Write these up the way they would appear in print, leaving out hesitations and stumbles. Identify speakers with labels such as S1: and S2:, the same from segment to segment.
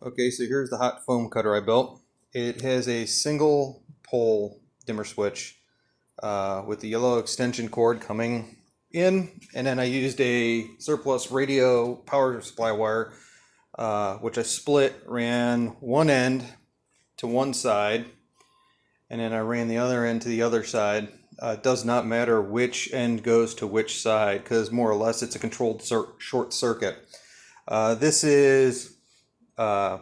S1: Okay, so here's the hot foam cutter I built. It has a single pole dimmer switch with the yellow extension cord coming in, and then I used a surplus radio power supply wire, which I split, ran one end to one side, and then I ran the other end to the other side. It does not matter which end goes to which side, because more or less it's a controlled short circuit. This is I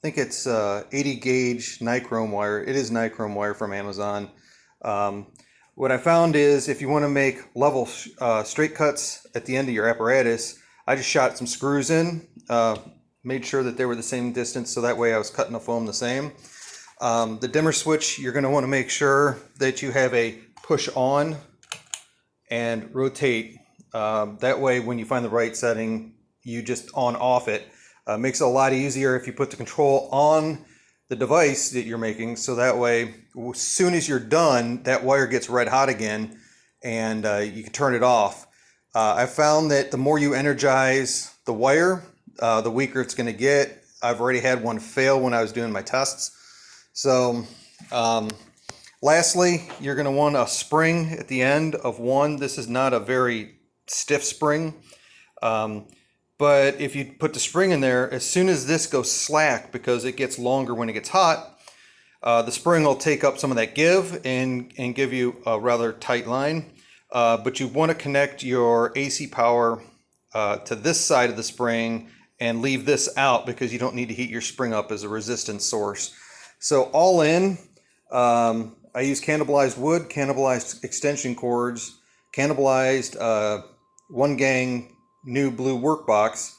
S1: think it's 80 gauge nichrome wire. It is nichrome wire from Amazon. What I found is if you want to make level straight cuts at the end of your apparatus, I just shot some screws in, made sure that they were the same distance, so that way I was cutting the foam the same. The dimmer switch, you're going to want to make sure that you have a push on and rotate. That way when you find the right setting, you just on off it. Makes it a lot easier if you put the control on the device that you're making, so that way as soon as you're done, that wire gets red hot again and you can turn it off. I found that the more you energize the wire, the weaker it's going to get. I've already had one fail when I was doing my tests. So lastly, you're going to want a spring at the end of one. This is not a very stiff spring. But if you put the spring in there, as soon as this goes slack, because it gets longer when it gets hot, the spring will take up some of that give and give you a rather tight line. But you want to connect your AC power to this side of the spring and leave this out, because you don't need to heat your spring up as a resistance source. So all in, I use cannibalized wood, cannibalized extension cords, cannibalized one gang new blue workbox.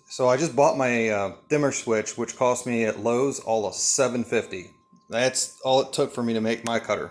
S1: So I just bought my dimmer switch, which cost me at Lowe's all of $7.50. That's all it took for me to make my cutter.